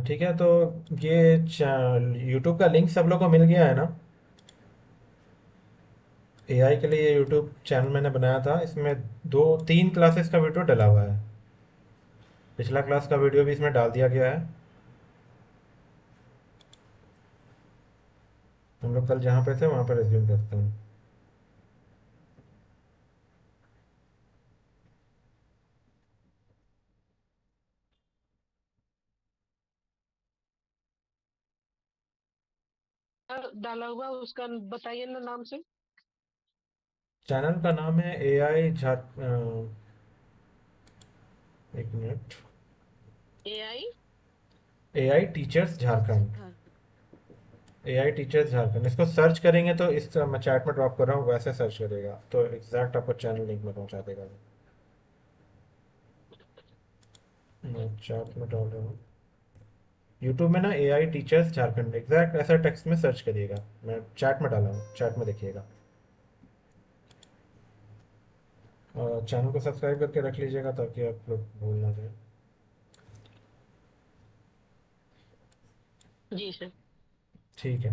ठीक है, तो ये यूट्यूब का लिंक सब लोग को मिल गया है ना? एआई के लिए यूट्यूब चैनल मैंने बनाया था, इसमें दो तीन क्लासेस का वीडियो डला हुआ है। पिछला क्लास का वीडियो भी इसमें डाल दिया गया है। हम लोग कल जहाँ पे थे वहाँ पर रिज्यूम करते हैं। डाला हुआ उसका बताइए ना नाम से। चैनल का नाम है एआई एक minute. AI AI teachers Jharkhand. AI teachers Jharkhand, इसको सर्च करेंगे तो इस मैं चैट में ड्रॉप कर रहा हूँ, वैसे सर्च करेगा तो एग्जैक्ट आपको चैनल लिंक में पहुँचा देगा। मैं चैट में डाल रहा हूँ। यूट्यूब में ना एआई टीचर्स झारखंड एग्जैक्ट ऐसा टेक्स्ट में सर्च करिएगा। मैं चैट में डाला हूँ, चैट में देखिएगा। और चैनल को सब्सक्राइब करके रख लीजिएगा ताकि आप लोग भूल ना जाए। जी सर। ठीक है।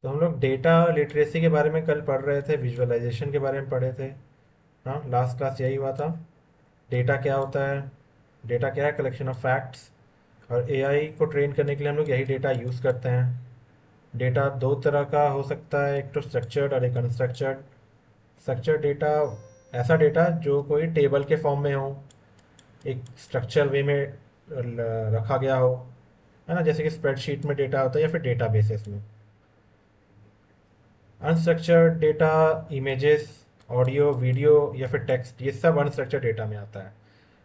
तो हम लोग डेटा लिटरेसी के बारे में कल पढ़ रहे थे, विजुअलाइजेशन के बारे में पढ़े थे। हाँ, लास्ट क्लास यही हुआ था। डेटा क्या होता है? डेटा क्या है? Collection of facts. और एआई को ट्रेन करने के लिए हम लोग यही डेटा यूज़ करते हैं। डेटा दो तरह का हो सकता है, एक तो स्ट्रक्चर्ड और एक अनस्ट्रक्चर्ड। स्ट्रक्चर्ड डेटा ऐसा डेटा जो कोई टेबल के फॉर्म में हो, एक स्ट्रक्चर वे में रखा गया हो, है ना, जैसे कि स्प्रेडशीट में डेटा होता है या फिर डेटा बेसिस में। Unstructured data images, audio, video या फिर टेक्स्ट, ये सब अनस्ट्रक्चर्ड डेटा में आता है।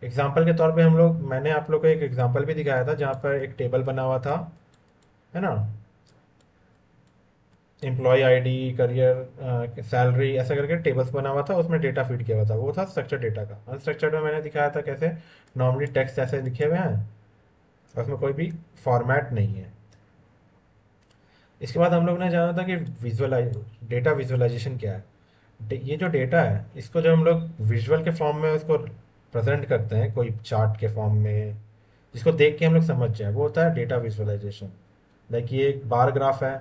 एग्जाम्पल के तौर पे मैंने आप लोग को एक एग्जाम्पल भी दिखाया था जहाँ पर एक टेबल बना हुआ था, है ना। एम्प्लॉय आईडी, करियर, सैलरी, ऐसा करके टेबल्स बना हुआ था, उसमें डेटा फीड किया हुआ था, वो था स्ट्रक्चर्ड डेटा का। अनस्ट्रक्चर्ड में मैंने दिखाया था कैसे नॉर्मली टेक्स्ट ऐसे लिखे हुए हैं और उसमें कोई भी फॉर्मेट नहीं है। इसके बाद हम लोग ने जाना था कि विजुअलाइज डेटा विजुअलाइजेशन क्या है। ये जो डेटा है इसको जब हम लोग विजुअल के फॉर्म में उसको प्रेजेंट करते हैं, कोई चार्ट के फॉर्म में, जिसको देख के हम लोग समझ जाए, वो होता है डेटा विजुअलाइजेशन। लाइक ये एक बार ग्राफ है,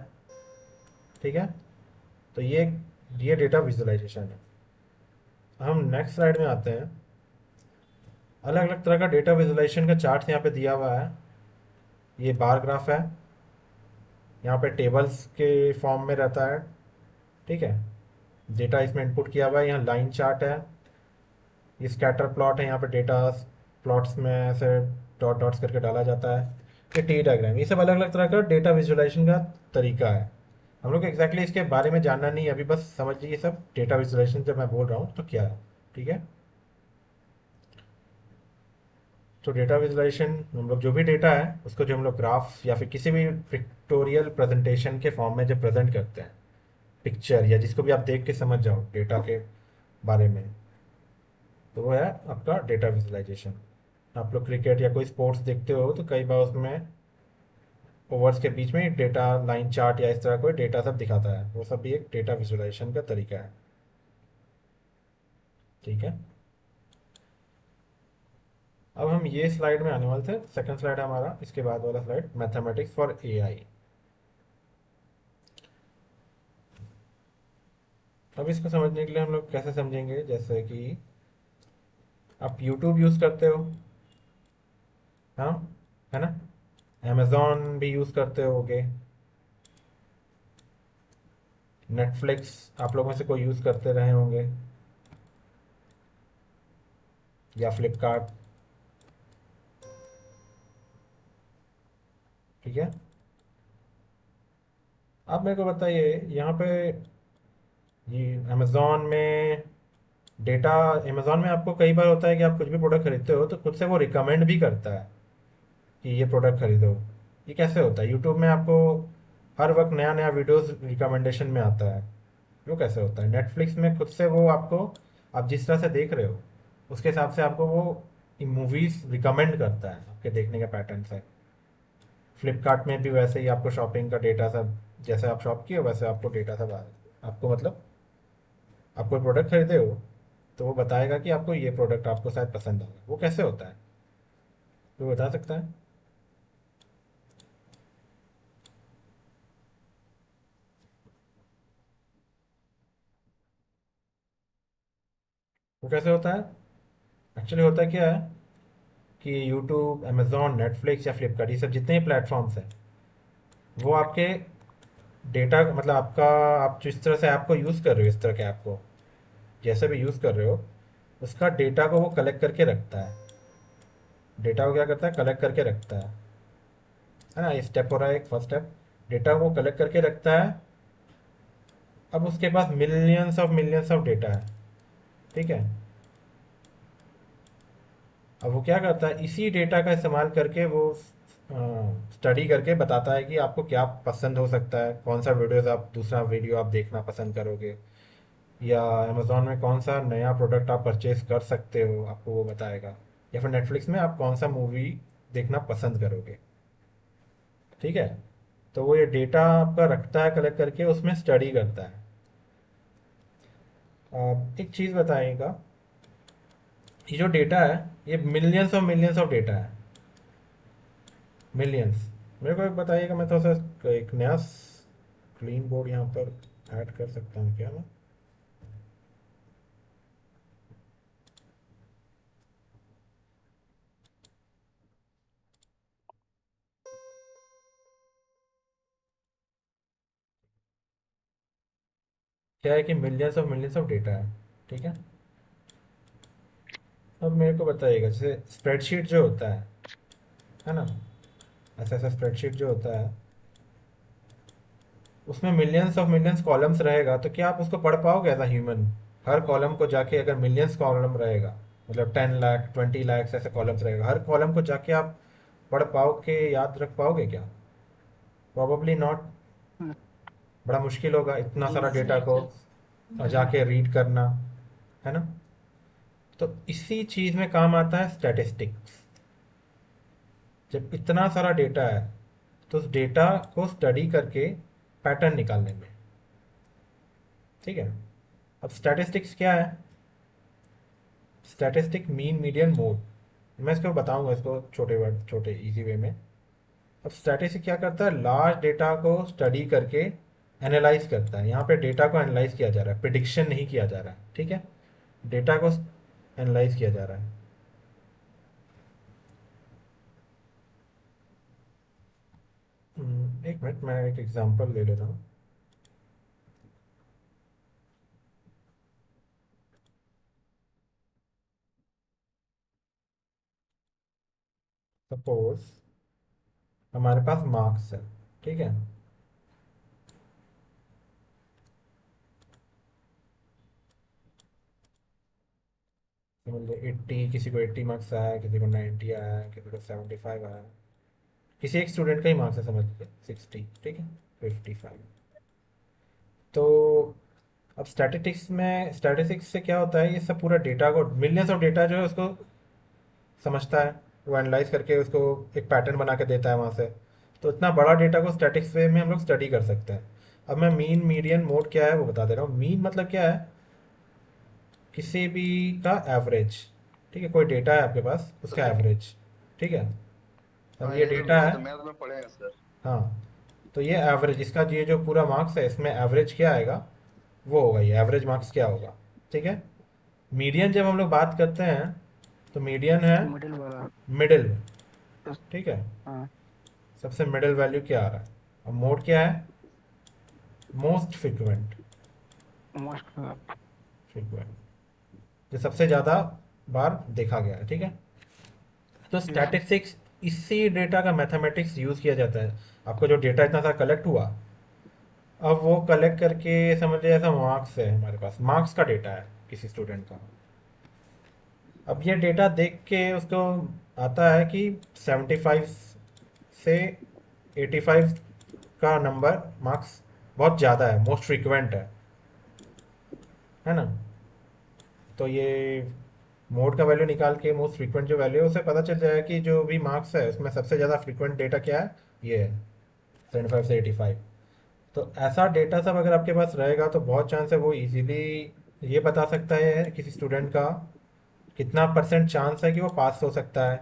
ठीक है। तो ये डेटा विजुअलाइजेशन है। हम नेक्स्ट स्लाइड में आते हैं। अलग अलग तरह का डेटा विजुअलाइजेशन का चार्ट यहाँ पे दिया हुआ है। ये बार ग्राफ है, यहाँ पे टेबल्स के फॉर्म में रहता है, ठीक है। डेटा इसमें इनपुट किया हुआ है, यहाँ लाइन चार्ट है। ये स्कैटर प्लॉट है, यहाँ पे डेटा प्लॉट्स में ऐसे डॉट डॉट्स करके डाला जाता है। ये टी डायग्राम, ये सब अलग अलग तरह का डेटा विजुअलाइजेशन का तरीका है। हम लोग एग्जैक्टली इसके बारे में जानना नहीं है अभी, बस समझ लीजिए सब डेटा विजुअलाइजेशन जब मैं बोल रहा हूँ तो क्या है, ठीक है। तो डेटा विजुअलाइजेशन, हम लोग जो भी डेटा है उसको जो हम लोग ग्राफ या फिर किसी भी पिक्टोरियल प्रेजेंटेशन के फॉर्म में जब प्रेजेंट करते हैं, पिक्चर या जिसको भी आप देख के समझ जाओ डेटा के बारे में, तो वो है आपका डेटा विजुअलाइजेशन। आप लोग क्रिकेट या कोई स्पोर्ट्स देखते हो तो कई बार उसमें ओवर्स के बीच में डेटा लाइन चार्ट या इस तरह कोई डेटा सब दिखाता है, वो सब भी एक डेटा विजुअलाइजेशन का तरीका है, ठीक है। अब हम ये स्लाइड में आने वाले थे, सेकंड स्लाइड है हमारा, इसके बाद वाला स्लाइड मैथमेटिक्स फॉर एआई। अब इसको समझने के लिए हम लोग कैसे समझेंगे, जैसे कि आप यूट्यूब यूज़ करते हो, हाँ, है ना। अमेजोन भी यूज़ करते होगे। नेटफ्लिक्स आप लोगों में से कोई यूज़ करते रहे होंगे, या फ्लिपकार्ट, ठीक है। आप मेरे को बताइए यहाँ पे, ये अमेजोन में डेटा, अमेजोन में आपको कई बार होता है कि आप कुछ भी प्रोडक्ट खरीदते हो तो खुद से वो रिकमेंड भी करता है कि ये प्रोडक्ट खरीदो। ये कैसे होता है? यूट्यूब में आपको हर वक्त नया नया वीडियोस रिकमेंडेशन में आता है, वो कैसे होता है? नेटफ्लिक्स में खुद से वो आपको, आप जिस तरह से देख रहे हो उसके हिसाब से आपको वो मूवीज रिकमेंड करता है आपके देखने के पैटर्न से। फ्लिपकार्ट में भी वैसे ही आपको शॉपिंग का डेटा सब, जैसे आप शॉप किए हो वैसे आपको डेटा सब आपको मतलब आप कोई प्रोडक्ट खरीदे हो तो वो बताएगा कि आपको ये प्रोडक्ट आपको शायद पसंद होगा। वो कैसे होता है, तो बता सकता है? वो कैसे होता है? एक्चुअली होता क्या है कि यूट्यूब, अमेजोन, नेटफ्लिक्स या फ्लिपकार्ट, ये सब जितने भी प्लेटफॉर्म्स हैं, वो आपके डेटा, मतलब आपका, आप जिस तरह से ऐप को यूज़ कर रहे हो, इस तरह के ऐप को जैसे भी यूज़ कर रहे हो, उसका डेटा को वो कलेक्ट करके रखता है। डेटा को क्या करता है? कलेक्ट करके रखता है ना? ये स्टेप हो रहा है, एक फर्स्ट स्टेप। डेटा को कलेक्ट करके रखता है। अब उसके पास मिलियंस ऑफ डेटा है, ठीक है? अब वो क्या करता है, इसी डेटा का इस्तेमाल करके वो स्टडी करके बताता है कि आपको क्या पसंद हो सकता है, कौन सा वीडियोस आप, दूसरा वीडियो आप देखना पसंद करोगे, या अमेजोन में कौन सा नया प्रोडक्ट आप परचेज कर सकते हो, आपको वो बताएगा। या फिर नेटफ्लिक्स में आप कौन सा मूवी देखना पसंद करोगे, ठीक है? तो वो ये डेटा आपका रखता है कलेक्ट करके, उसमें स्टडी करता है। एक चीज़ बताइएगा, ये जो डेटा है, ये मिलियंस ऑफ डेटा है, मिलियंस। मेरे को एक बताइएगा, मैं थोड़ा सा एक नया क्लीन बोर्ड यहाँ पर ऐड कर सकता हूँ क्या मैं? क्या है कि मिलियंस ऑफ डेटा है, ठीक है? अब मेरे को बताइएगा, जैसे स्प्रेडशीट जो होता है ना? ऐसा ऐसा स्प्रेडशीट जो होता है, उसमें मिलियंस कॉलम्स रहेगा, तो क्या आप उसको पढ़ पाओगे एज अ ह्यूमन? हर कॉलम को जाके, अगर मिलियंस कॉलम रहेगा, मतलब 10 लाख, 20 लाख ऐसे कॉलम्स रहेगा, हर कॉलम को जाके आप पढ़ पाओगे, याद रख पाओगे क्या? Probably not. हम्म, बड़ा मुश्किल होगा इतना सारा डेटा नहीं को सर। जाके रीड करना, है ना? तो इसी चीज़ में काम आता है स्टैटिस्टिक्स। जब इतना सारा डेटा है, तो उस डेटा को स्टडी करके पैटर्न निकालने में, ठीक है? अब स्टैटिस्टिक्स क्या है? Statistic, mean, median, mode. मैं इसको बताऊंगा, इसको छोटे वर्ड, छोटे इजी वे में। अब स्टैटिस्टिक क्या करता है? लार्ज डेटा को स्टडी करके एनालाइज करता है। यहाँ पे डेटा को एनालाइज किया जा रहा है, प्रिडिक्शन नहीं किया जा रहा है, ठीक है? डेटा को एनालाइज किया जा रहा है। एक मिनट, मैं एक एग्जांपल ले लेता हूँ। सपोज हमारे पास मार्क्स है, ठीक है? समझ लो 80, किसी को 80 मार्क्स आया, किसी को 90 आया, किसी को 75 आया। किसी एक स्टूडेंट का ही मार्क्स है, समझ लीजिए 60, ठीक है? 55। तो अब स्टैटिस्टिक्स से क्या होता है, ये सब पूरा डेटा को, मिलियंस ऑफ डेटा जो है उसको समझता है, वो एनालाइज करके उसको एक पैटर्न बना के देता है वहाँ से। तो इतना बड़ा डेटा को स्टैटिक्स वे में हम लोग स्टडी कर सकते हैं। अब मैं मीन, मीडियन, मोड क्या है वो बता दे रहा हूँ। मीन मतलब क्या है? किसी भी का एवरेज, ठीक है? कोई डेटा है आपके पास, उसका सर। एवरेज, ठीक है? अब हाँ, ये ये तो डेटा है, मैथ में पढ़े हैं सर। हाँ। तो ये एवरेज, इसका ये जो पूरा मार्क्स है, इसमें एवरेज क्या आएगा, वो होगा, ये एवरेज मार्क्स क्या होगा, ठीक है? मीडियन जब हम लोग बात करते हैं, तो मीडियन है मिडिल वाला। मिडिल, तो, ठीक है? हाँ। सबसे मिडिल वैल्यू क्या आ रहा है? अब मोड क्या है? Most frequent, most. फ्रिक्वेंट, जो सबसे ज़्यादा बार देखा गया है, ठीक है? तो यस सर। स्टैटिस्टिक्स, इसी डेटा का मैथमेटिक्स यूज़ किया जाता है। आपको जो डेटा इतना सारा कलेक्ट हुआ, अब वो कलेक्ट करके समझ लीजिए ऐसा मार्क्स है, हमारे पास मार्क्स का डेटा है किसी स्टूडेंट का। अब ये डेटा देख के उसको आता है कि 75 से 85 का नंबर, मार्क्स बहुत ज़्यादा है, मोस्ट फ्रीक्वेंट है ना? तो ये मोड का वैल्यू निकाल के मोस्ट फ्रीक्वेंट जो वैल्यू है, उसे पता चल जाएगा कि जो भी मार्क्स है उसमें सबसे ज़्यादा फ्रीक्वेंट डेटा क्या है, ये है 75 से 85। तो ऐसा डेटा सब अगर आपके पास रहेगा, तो बहुत चांस है वो इजीली ये बता सकता है किसी स्टूडेंट का कितना परसेंट चांस है कि वो पास हो सकता है,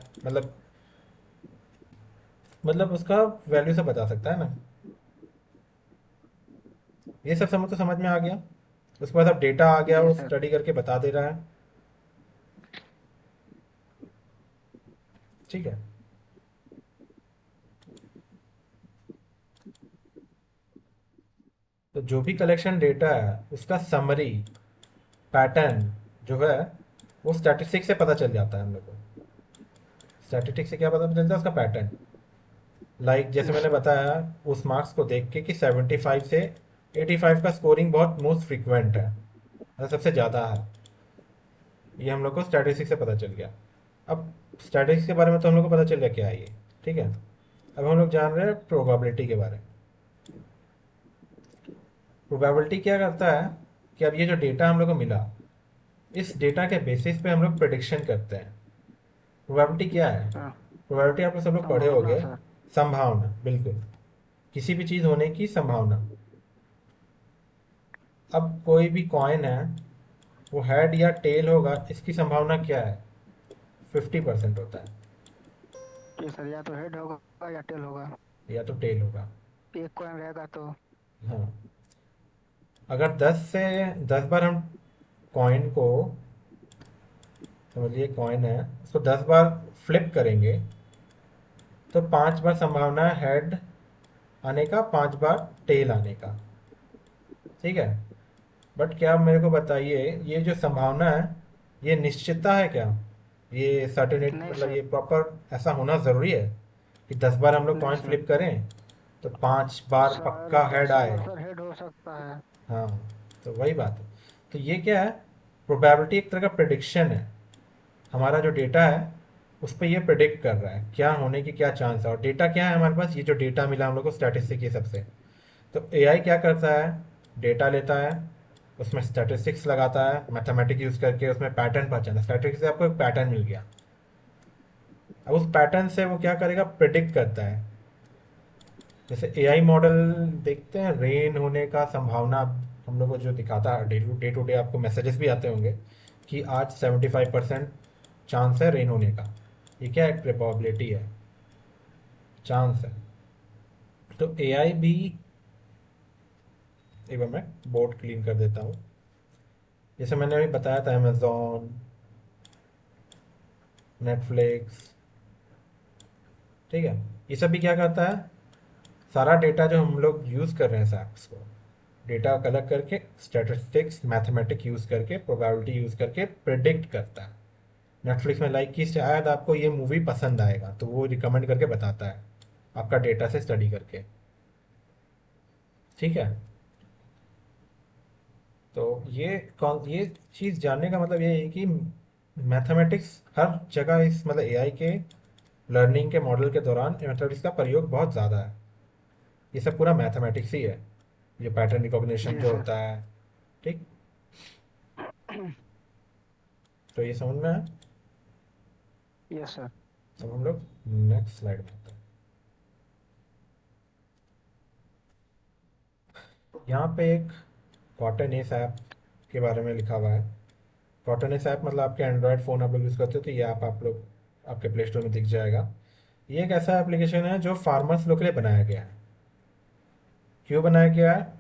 मतलब उसका वैल्यू से बता सकता है ना। ये सब समझ तो समझ में आ गया। उसके बाद अब डेटा आ गया, ये वो सर। स्टडी करके बता दे रहा है। ठीक है। तो जो भी कलेक्शन डेटा है उसका समरी पैटर्न जो है वो स्टैटिस्टिक्स से पता चल जाता है हम लोग को। स्टैटिस्टिक्स से क्या पता चलता है? उसका पैटर्न। जैसे यस मैंने सर। बताया उस मार्क्स को देख के कि 75 से 85 का स्कोरिंग बहुत मोस्ट फ्रीक्वेंट है, मतलब सबसे ज़्यादा है। ये हम लोग को स्टैटिस्टिक्स से पता चल गया। अब स्टैटिस्टिक्स के बारे में तो हम लोग को पता चल गया क्या है ये। ठीक है। अब हम लोग जान रहे हैं प्रोबेबिलिटी के बारे में। प्रोबेबिलिटी क्या करता है कि अब ये जो डेटा हम लोग को मिला, इस डेटा के बेसिस पे हम लोग प्रिडिक्शन करते हैं। प्रोबेबिलिटी क्या है? हाँ, प्रोबेबिलिटी आप लोग सब लोग पढ़े संभावना होंगे। सर। संभावना, बिल्कुल। किसी भी चीज़ होने की संभावना। अब कोई भी कॉइन है, वो हेड या टेल होगा, इसकी संभावना क्या है? 50% होता है। कि सर या तो हेड होगा या टेल होगा। या तो टेल होगा। एक कॉइन रहेगा तो। हाँ। अगर 10 बार हम कॉइन को, समझिए कॉइन है, उसको 10 बार फ्लिप करेंगे तो 5 बार संभावना है हेड आने का, 5 बार टेल आने का। ठीक है। बट क्या आप मेरे को बताइए, ये जो संभावना है ये निश्चितता है क्या? ये सर्टेनिटी, नहीं मतलब सर। ये प्रॉपर ऐसा होना ज़रूरी है कि 10 बार हम लोग नहीं कॉइन सर। फ्लिप करें तो 5 बार सर पक्का हेड 10 आए? बार सर हेड हो सकता है। हाँ। तो वही बात है। तो ये क्या है? प्रोबेबिलिटी एक तरह का प्रिडिक्शन है। हमारा जो डेटा है उस पर ये प्रिडिक्ट कर रहा है क्या होने की क्या चांस है। और डेटा क्या है हमारे पास? ये जो डेटा मिला हम लोग को स्टैटिस्टिक ये सबसे। तो एआई क्या करता है? डेटा लेता है, उसमें स्टैटिस्टिक्स लगाता है, मैथमेटिक्स यूज़ करके उसमें पैटर्न पहचाना। स्टैटिस्टिक्स से आपको एक पैटर्न मिल गया। अब उस पैटर्न से वो क्या करेगा? प्रिडिक्ट करता है। जैसे एआई मॉडल देखते हैं रेन होने का संभावना, हम लोग को जो दिखाता है डे टू डे आपको मैसेजेस भी आते होंगे कि आज 75% चांस है रेन होने का। ये क्या है? प्रोबेबिलिटी है, चांस है। तो एआई भी, एक बार मैं बोर्ड क्लीन कर देता हूँ। जैसे मैंने अभी बताया था अमेजोन, नेटफ्लिक्स, ठीक है, ये सब भी क्या करता है? सारा डेटा जो हम लोग यूज़ कर रहे हैं सैप्स को, डेटा कलेक्ट करके स्टैटिस्टिक्स मैथमेटिक्स यूज़ करके प्रोबेबिलिटी यूज़ करके प्रिडिक्ट करता है। नेटफ्लिक्स में लाइक कि शायद आपको ये मूवी पसंद आएगा तो वो रिकमेंड करके बताता है आपका डेटा से स्टडी करके। ठीक है। तो ये चीज़ जानने का मतलब ये है कि मैथमेटिक्स हर जगह इस, मतलब एआई के लर्निंग के मॉडल के दौरान मैथमेटिक्स का प्रयोग बहुत ज़्यादा है। ये सब पूरा मैथमेटिक्स ही है, ये पैटर्न रिकॉग्निशन जी जो सर। होता है। ठीक। तो ये समझ में है। Yes sir. अब हम लोग नेक्स्ट स्लाइड में आते हैं। यहाँ पे एक कॉटन एस ऐप के बारे में लिखा हुआ है। कॉटन एस ऐप मतलब आपके एंड्रॉयड फ़ोन आप लोग यूज़ करते हो तो ये ऐप आप लोग आपके प्ले स्टोर में दिख जाएगा। ये एक ऐसा एप्लीकेशन है जो फार्मर्स लोग के लिए बनाया गया है। क्यों बनाया गया है?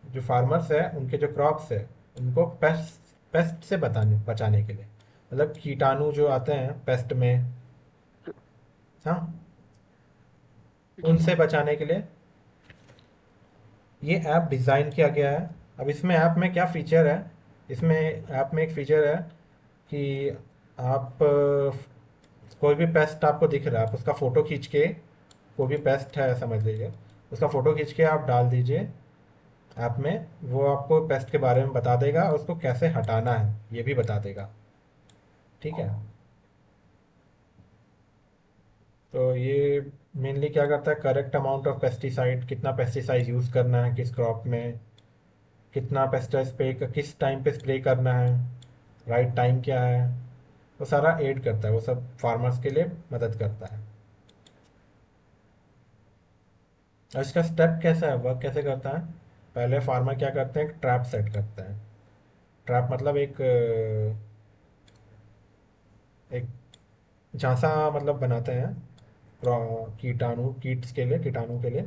जो फार्मर्स है उनके जो क्रॉप्स है उनको पेस्ट पेस्ट से बचाने के लिए, मतलब कीटाणु जो आते हैं पेस्ट में, हाँ, जी उनसे सर। बचाने के लिए ये ऐप डिज़ाइन किया गया है। अब इसमें ऐप में क्या फ़ीचर है? इसमें ऐप में एक फ़ीचर है कि आप कोई भी पेस्ट आपको दिख रहा है आप उसका फ़ोटो खींच के, कोई भी पेस्ट है समझ लीजिए, उसका फ़ोटो खींच के आप डाल दीजिए ऐप में, वो आपको पेस्ट के बारे में बता देगा और उसको कैसे हटाना है ये भी बता देगा। ठीक है। तो ये मेनली क्या करता है? करेक्ट अमाउंट ऑफ पेस्टिसाइड, कितना पेस्टिसाइड यूज़ करना है किस क्रॉप में, कितना पेस्टिसाइड स्प्रे किस टाइम पे स्प्रे करना है, राइट टाइम क्या है, वो सारा एड करता है। वो सब फार्मर्स के लिए मदद करता है। और इसका स्टेप कैसा है, वर्क कैसे करता है? पहले फार्मर क्या करते हैं? एक ट्रैप सेट करते हैं। ट्रैप मतलब एक झांसा मतलब बनाते हैं कीट्स के लिए, कीटाणु के लिए,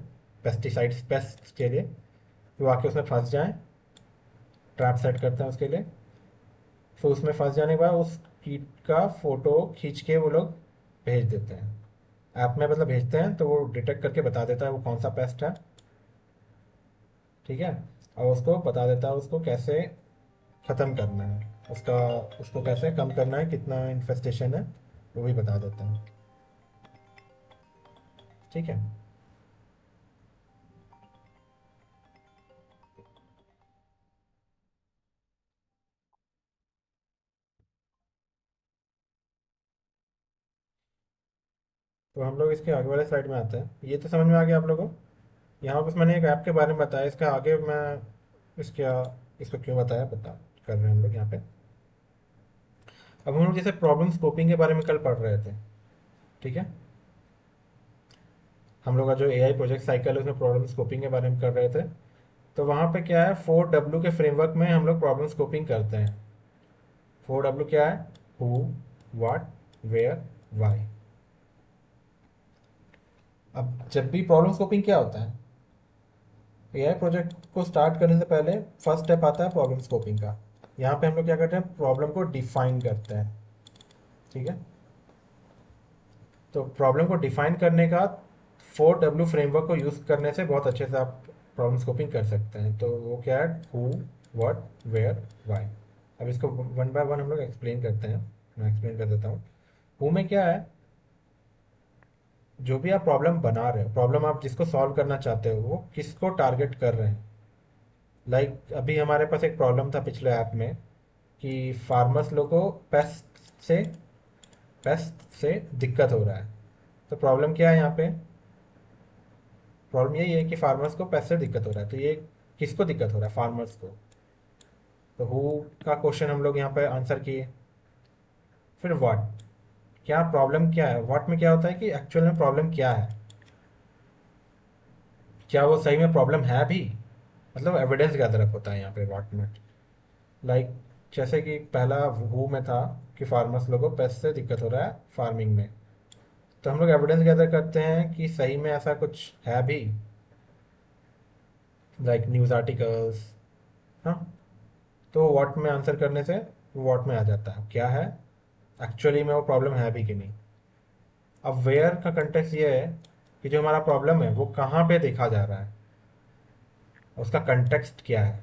पेस्टिसाइड्स पेस्ट के लिए, वो आके उसमें फंस जाएं। ट्रैप सेट करते हैं उसके लिए। फिर उसमें फंस जाने के बाद उस कीट का फोटो खींच के वो लोग भेज देते हैं ऐप में, मतलब भेजते हैं तो वो डिटेक्ट करके बता देता है वो कौन सा पेस्ट है। ठीक है। और उसको बता देता है उसको कैसे ख़त्म करना है, उसका उसको कैसे कम करना है, कितना इन्फेस्टेशन है, वो भी बता देते हैं। ठीक है। तो हम लोग इसके आगे वाले साइड में आते हैं। ये तो समझ में आ गया आप लोगों को। यहाँ बस मैंने एक ऐप के बारे में बताया, इसका आगे मैं इसका इसको क्यों बताया बता कर रहे हैं हम लोग यहाँ पे। अब हम लोग जैसे प्रॉब्लम स्कोपिंग के बारे में कल पढ़ रहे थे। ठीक है। हम लोग का जो एआई प्रोजेक्ट साइकिल है उसमें प्रॉब्लम स्कोपिंग के बारे में कर रहे थे। तो वहाँ पे क्या है, 4W के फ्रेमवर्क में हम लोग प्रॉब्लम स्कोपिंग करते हैं। 4W क्या है? Who, what, where, why. अब जब भी प्रॉब्लम स्कोपिंग क्या होता है, एआई प्रोजेक्ट को स्टार्ट करने से पहले फर्स्ट स्टेप आता है प्रॉब्लम स्कोपिंग का। यहाँ पे हम लोग क्या करते हैं, प्रॉब्लम को डिफाइन करते हैं। ठीक है। तो प्रॉब्लम को डिफाइन करने का 4W फ्रेमवर्क को यूज़ करने से बहुत अच्छे से आप प्रॉब्लम स्कोपिंग कर सकते हैं। तो वो क्या है, हु, व्हाट, वेयर, वाई। अब इसको वन बाय वन हम लोग एक्सप्लेन करते हैं। मैं एक्सप्लेन कर देता हूँ। हु में क्या है, जो भी आप प्रॉब्लम बना रहे हो, प्रॉब्लम आप जिसको सॉल्व करना चाहते हो, वो किसको टारगेट कर रहे हैं। अभी हमारे पास एक प्रॉब्लम था पिछले ऐप में कि फार्मर्स लोग को पेस्ट से दिक्कत हो रहा है। तो प्रॉब्लम क्या है यहाँ पे, प्रॉब्लम यही है कि फार्मर्स को पेस्ट से दिक्कत हो रहा है। तो ये किसको दिक्कत हो रहा है, फार्मर्स को। तो हु का क्वेश्चन हम लोग यहाँ पे आंसर किए। फिर व्हाट, क्या प्रॉब्लम क्या है। व्हाट में क्या होता है कि एक्चुअल में प्रॉब्लम क्या है, क्या वो सही में प्रॉब्लम है भी, मतलब एविडेंस गैदर अप होता है यहाँ पे व्हाट में। लाइक जैसे कि पहला हु में था कि फार्मर्स लोगों को पेस्ट से दिक्कत हो रहा है फार्मिंग में। तो हम लोग एविडेंस गैदर करते हैं कि सही में ऐसा कुछ है भी, लाइक न्यूज़ आर्टिकल्स। हाँ। तो व्हाट में आंसर करने से व्हाट में आ जाता है क्या है, एक्चुअली में वो प्रॉब्लम है भी कि नहीं। अब वेयर का कंटेक्स्ट ये है कि जो हमारा प्रॉब्लम है वो कहाँ पे देखा जा रहा है, उसका कंटेक्स्ट क्या है,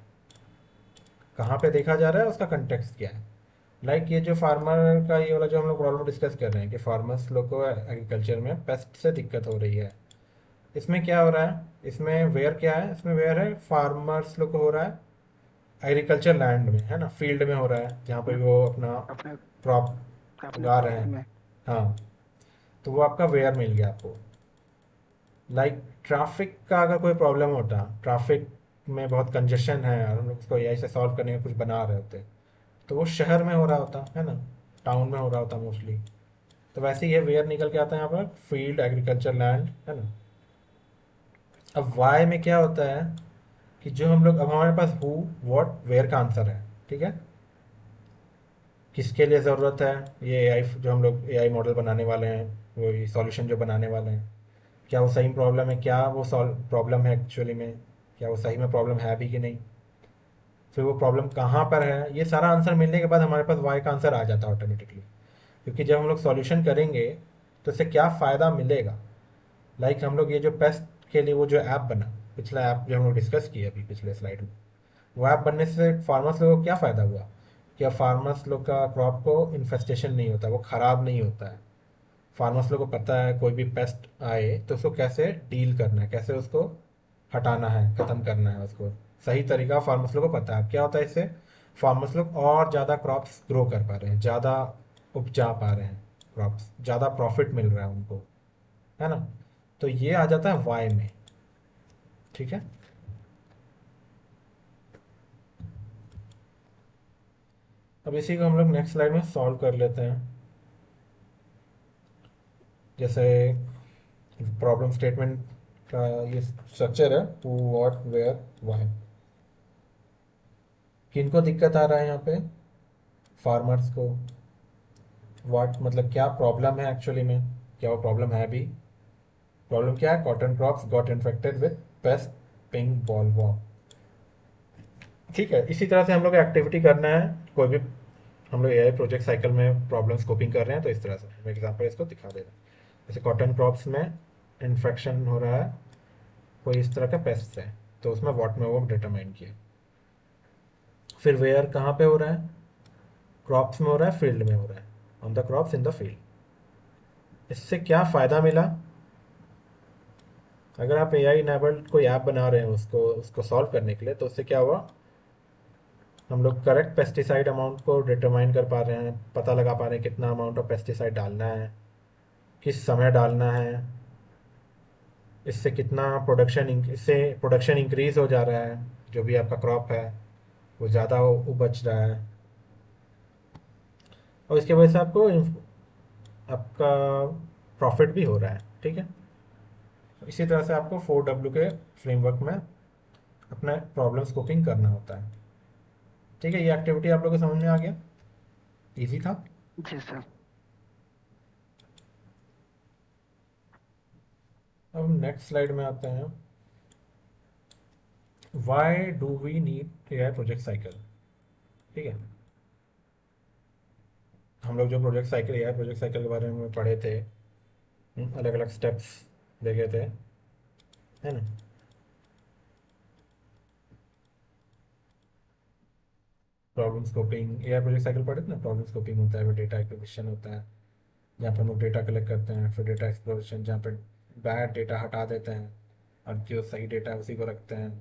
कहाँ पे देखा जा रहा है, उसका कंटेक्स्ट क्या है। लाइक ये जो फार्मर का ये वाला जो हम लोग प्रॉब्लम डिस्कस कर रहे हैं कि फार्मर्स लोग को एग्रीकल्चर में पेस्ट से दिक्कत हो रही है, इसमें क्या हो रहा है, इसमें वेयर क्या है, इसमें वेयर है फार्मर्स लोग को हो रहा है एग्रीकल्चर लैंड में, है ना, फील्ड में हो रहा है जहाँ पे अपने वो अपना अपने क्रॉप अपने उगा रहे क्रॉप हैं। में। हाँ। तो वो आपका वेयर मिल गया आपको। लाइक ट्रैफिक का अगर कोई प्रॉब्लम होता, ट्रैफिक में बहुत कंजेशन है और हम लोग उसको एआई से सॉल्व करने का कुछ बना रहे होते, तो वो शहर में हो रहा होता है ना, टाउन में हो रहा होता मोस्टली। तो वैसे ही ये वेयर निकल के आता है यहाँ पर, फील्ड, एग्रीकल्चर लैंड, है ना। अब वाई में क्या होता है कि जो हम लोग, अब हमारे पास हु, व्हाट, वेयर का आंसर है। ठीक है। किसके लिए ज़रूरत है, ये एआई जो हम लोग एआई मॉडल बनाने वाले हैं, वो ये सॉल्यूशन जो बनाने वाले हैं, क्या वो सही प्रॉब्लम है, क्या वो सॉल्व प्रॉब्लम है एक्चुअली में, क्या वो सही में प्रॉब्लम है भी कि नहीं, फिर वो प्रॉब्लम कहाँ पर है। ये सारा आंसर मिलने के बाद हमारे पास वाई का आंसर आ जाता है ऑटोमेटिकली। क्योंकि जब हम लोग सॉल्यूशन करेंगे तो इससे क्या फ़ायदा मिलेगा। लाइक हम लोग ये जो पेस्ट के लिए वो जो ऐप बना, पिछला ऐप जो हम लोग डिस्कस किए अभी पिछले स्लाइड में, वो ऐप बनने से फार्मर्स लोगों को क्या फ़ायदा हुआ कि अब फार्मर्स लोग का क्रॉप को इन्फेस्टेशन नहीं होता, वो ख़राब नहीं होता है। फार्मर्स लोग को पता है कोई भी पेस्ट आए तो उसको कैसे डील करना है, कैसे उसको हटाना है, ख़त्म करना है उसको। सही तरीका फार्मर्स लोग को पता है। क्या होता है इससे, फार्मर्स लोग और ज़्यादा क्रॉप्स ग्रो कर पा रहे हैं, ज़्यादा उपजा पा रहे हैं क्रॉप्स, ज़्यादा प्रॉफिट मिल रहा है उनको, है ना। तो ये आ जाता है वाई में। ठीक है। अब इसी को हम लोग नेक्स्ट स्लाइड में सॉल्व कर लेते हैं। जैसे प्रॉब्लम स्टेटमेंट का ये स्ट्रक्चर है, हु, व्हाट, वेयर, वाई। किनको दिक्कत आ रहा है यहाँ पे? फार्मर्स को। वाट मतलब क्या प्रॉब्लम है एक्चुअली में? क्या वो प्रॉब्लम है भी? प्रॉब्लम क्या है? Cotton crops got infected with paste pink bollworm. ठीक है, इसी तरह से हम लोग एक्टिविटी करना है। कोई भी हम लोग एआई प्रोजेक्ट साइकिल में प्रॉब्लम स्कोपिंग कर रहे हैं तो इस तरह से हम एग्जाम्पल इसको दिखा दे रहे हैं। जैसे कॉटन क्रॉप्स में इन्फेक्शन हो रहा है, कोई इस तरह का पेस्ट है, तो उसमें वॉट में वो डिटरमाइन किया। फिर वेयर कहाँ पे हो रहा है? क्रॉप्स में हो रहा है, फील्ड में हो रहा है, on the crops in the field. इससे क्या फ़ायदा मिला? अगर आप एआई इनेबल्ड कोई ऐप बना रहे हैं उसको उसको सॉल्व करने के लिए, तो उससे क्या हुआ? हम लोग करेक्ट पेस्टिसाइड अमाउंट को डिटरमाइन कर पा रहे हैं, पता लगा पा रहे हैं कितना अमाउंट ऑफ पेस्टिसाइड डालना है, किस समय डालना है। इससे कितना प्रोडक्शन इससे प्रोडक्शन इंक्रीज हो जा रहा है, जो भी आपका क्रॉप है वो ज़्यादा उपज रहा है, और इसकी वजह से आपका प्रॉफिट भी हो रहा है। ठीक है, इसी तरह से आपको 4W के फ्रेमवर्क में अपना प्रॉब्लम स्कोपिंग करना होता है। ठीक है, ये एक्टिविटी आप लोगों को समझ में आ गया? इजी था। जी सर। अब नेक्स्ट स्लाइड में आते हैं। Why do we need AI project cycle? ठीक है, हम लोग जो project cycle AI project cycle के बारे में पढ़े थे, अलग अलग स्टेप्स देखे थे, है ना? Problem scoping AI project cycle पढ़े थे ना। प्रॉब्लम स्कोपिंग होता है, फिर डेटा एक्विजिशन होता है जहाँ पर हम लोग डेटा कलेक्ट करते हैं, फिर डेटा एक्सप्लोरेशन जहाँ पर बैड डेटा हटा देते हैं और जो सही डेटा है उसी को रखते हैं।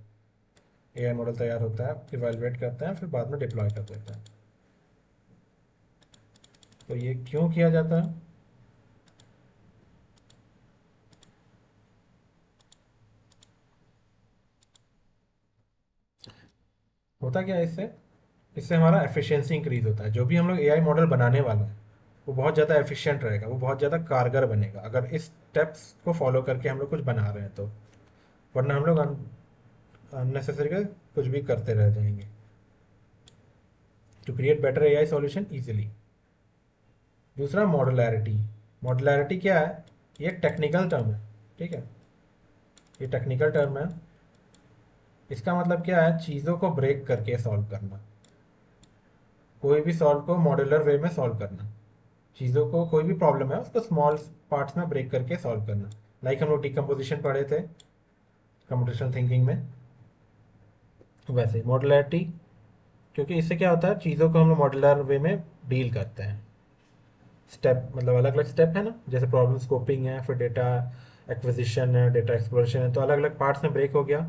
एआई मॉडल तैयार होता है, इवेलुएट करते हैं, फिर बाद में डिप्लॉय कर देते हैं। तो ये क्यों किया जाता है? होता क्या है इससे? इससे हमारा एफिशिएंसी इंक्रीज होता है। जो भी हम लोग एआई मॉडल बनाने वाला है वो बहुत ज़्यादा एफिशिएंट रहेगा, वो बहुत ज़्यादा कारगर बनेगा अगर इस स्टेप्स को फॉलो करके हम लोग कुछ बना रहे हैं तो। वरना हम लोग अननेसेसरी का कुछ भी करते रह जाएंगे। To create better AI solution easily. दूसरा, मॉडुलैरिटी। मॉडुलैरिटी क्या है? ये टेक्निकल टर्म है। ठीक है, ये टेक्निकल टर्म है। इसका मतलब क्या है? चीज़ों को ब्रेक करके सॉल्व करना। कोई भी सॉल्व को मॉड्यूलर वे में सॉल्व करना। चीज़ों को, कोई भी प्रॉब्लम है उसको स्मॉल पार्ट्स में ब्रेक करके सॉल्व करना। लाइक हम लोग डिकम्पोजिशन पढ़े थे कंप्यूटेशनल थिंकिंग में, वैसे मॉडुलैरिटी। क्योंकि इससे क्या होता है, चीज़ों को हम लोग मॉड्यूलर वे में डील करते हैं। स्टेप मतलब अलग अलग स्टेप है ना, जैसे प्रॉब्लम स्कोपिंग है, फिर डेटा एक्विजिशन है, डेटा एक्सप्लोरेशन है, तो अलग अलग पार्ट्स में ब्रेक हो गया।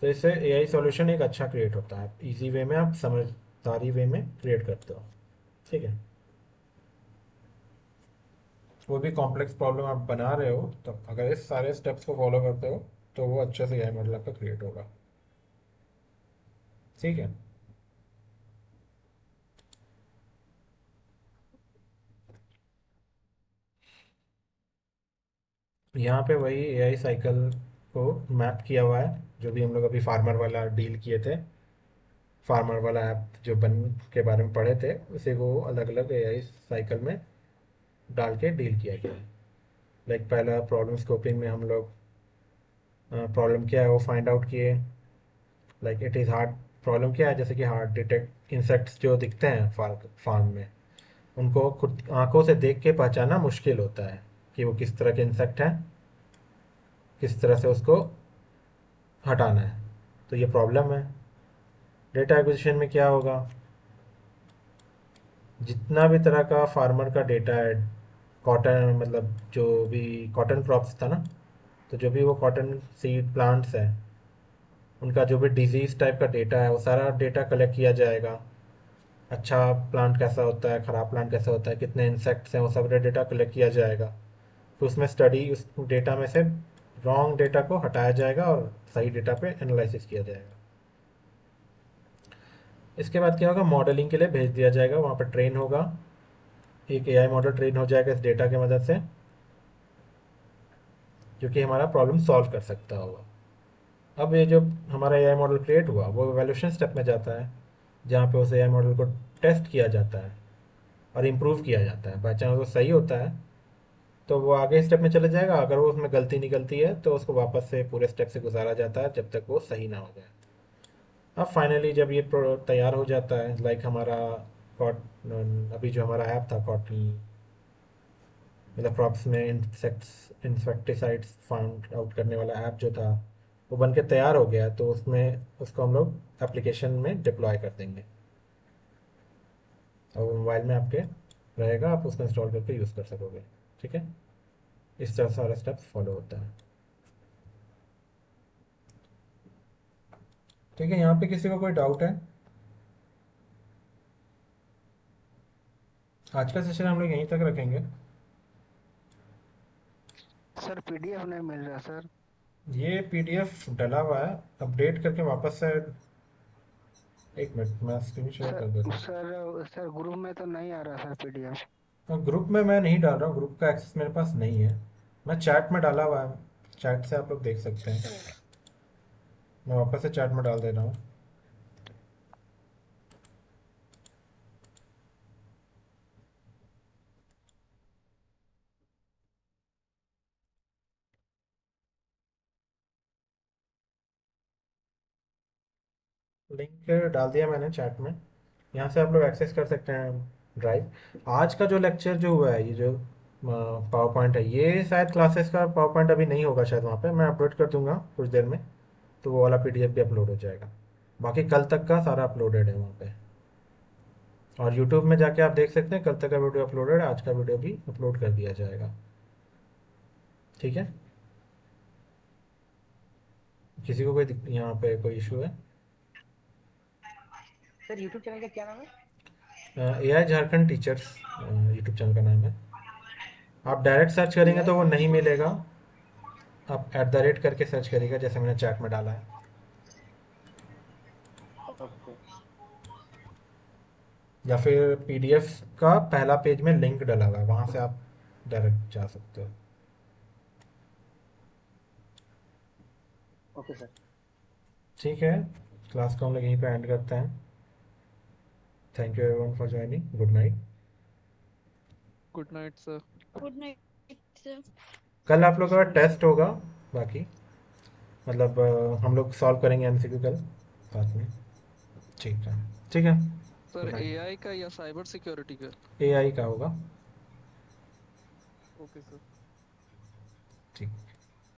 तो इससे एआई सॉल्यूशन एक अच्छा क्रिएट होता है, इजी वे में आप समझदारी वे में क्रिएट करते हो। ठीक है, कोई भी कॉम्प्लेक्स प्रॉब्लम आप बना रहे हो तो अगर इस सारे स्टेप्स को फॉलो करते हो तो वो अच्छे से एआई मॉडल आपका क्रिएट होगा। ठीक है, यहाँ पे वही एआई साइकिल को मैप किया हुआ है, जो भी हम लोग अभी फार्मर वाला डील किए थे। फार्मर वाला ऐप जो बन के बारे में पढ़े थे, उसे वो अलग अलग एआई साइकिल में डाल के डील किया गया है। लाइक पहला प्रॉब्लम स्कोपिंग में हम लोग प्रॉब्लम क्या है वो फाइंड आउट किए। Like it is hard. Problem क्या है? जैसे कि हार्ड डिटेक्ट इंसेक्ट्स जो दिखते हैं फार्म में, उनको खुद आंखों से देख के पहचानना मुश्किल होता है कि वो किस तरह के इंसेक्ट हैं, किस तरह से उसको हटाना है। तो ये प्रॉब्लम है। डेटा एक्विजिशन में क्या होगा? जितना भी तरह का फार्मर का डेटा है, कॉटन मतलब जो भी कॉटन क्रॉप्स था ना, तो जो भी वो कॉटन सीड प्लांट्स हैं उनका जो भी डिजीज़ टाइप का डेटा है वो सारा डेटा कलेक्ट किया जाएगा। अच्छा प्लांट कैसा होता है, ख़राब प्लांट कैसा होता है, कितने इंसेक्ट्स हैं, वो सब डेटा कलेक्ट किया जाएगा। फिर उसमें स्टडी उस डेटा में से रॉन्ग डेटा को हटाया जाएगा और सही डेटा पे एनालिसिस किया जाएगा। इसके बाद क्या होगा? मॉडलिंग के लिए भेज दिया जाएगा, वहाँ पर ट्रेन होगा, एक एआई मॉडल ट्रेन हो जाएगा इस डेटा की मदद से, जो कि हमारा प्रॉब्लम सॉल्व कर सकता होगा। अब ये जो हमारा एआई मॉडल क्रिएट हुआ वो वैल्यूएशन स्टेप में जाता है, जहाँ पे उस एआई मॉडल को टेस्ट किया जाता है और इम्प्रूव किया जाता है। बाई चांस वो सही होता है तो वो आगे स्टेप में चले जाएगा, अगर वो उसमें गलती निकलती है तो उसको वापस से पूरे स्टेप से गुजारा जाता है जब तक वो सही ना हो जाए। अब फाइनली जब ये तैयार हो जाता है, लाइक हमारा कॉट अभी जो हमारा ऐप था कॉटनी, मतलब क्रॉप्स में इंसेक्ट्स इंसेक्टिसाइड्स फाउंड आउट करने वाला ऐप जो था वो बन के तैयार हो गया, तो उसमें उसको हम लोग एप्लीकेशन में डिप्लॉय कर देंगे और वो मोबाइल में आपके रहेगा, आप उसको इंस्टॉल करके यूज़ कर सकोगे। ठीक है, इस तरह सारा स्टेप्स फॉलो होता है। ठीक है, यहाँ पे किसी को कोई डाउट है? आज का सेशन हम लोग यहीं तक रखेंगे। सर पीडीएफ नहीं मिल रहा सर। ये पीडीएफ डला हुआ है, अपडेट करके वापस से, एक मिनट मैं स्क्रीन शेयर कर देता सर हूँ। सर ग्रुप में तो नहीं आ रहा सर पीडीएफ। ग्रुप में मैं नहीं डाल रहा हूँ, ग्रुप का एक्सेस मेरे पास नहीं है, मैं चैट में डाला हुआ है, चैट से आप लोग देख सकते हैं। मैं वापस से चैट में डाल दे रहा हूँ। लिंक डाल दिया मैंने चैट में, यहाँ से आप लोग एक्सेस कर सकते हैं ड्राइव। आज का जो लेक्चर जो हुआ है, ये जो पावर पॉइंट है, ये शायद क्लासेस का पावर पॉइंट अभी नहीं होगा शायद, वहाँ पे मैं अपलोड कर दूंगा कुछ देर में, तो वो वाला पीडीएफ भी अपलोड हो जाएगा। बाकी कल तक का सारा अपलोडेड है वहाँ पे, और यूट्यूब में जाके आप देख सकते हैं कल तक का वीडियो अपलोडेड है, आज का वीडियो भी अपलोड कर दिया जाएगा। ठीक है, किसी को कोई यहाँ पे कोई इशू है? सर यूट्यूब चैनल का क्या नाम है? AI Jharkhand teachers YouTube channel का नाम है। आप डायरेक्ट सर्च करेंगे एआई तो वो नहीं झारखंड। मिलेगा, आप @ करके सर्च करिएगा जैसे मैंने चैट में डाला है, ओके। या फिर पीडीएफ का पहला पेज में लिंक डला हुआ है, वहाँ से आप डायरेक्ट जा सकते हो। Okay sir. ठीक है, क्लास को हम लोग यहीं पे एंड करते हैं। Thank you everyone for joining, good night. Good night sir. Good night sir. कल आप लोग का टेस्ट होगा, बाकी मतलब हम लोग सॉल्व करेंगे एमसीक्यू कल साथ में। ठीक है, ठीक है, सर गुड नाइट। एआई का या साइबर सिक्योरिटी का? एआई का होगा। Okay sir. ठीक।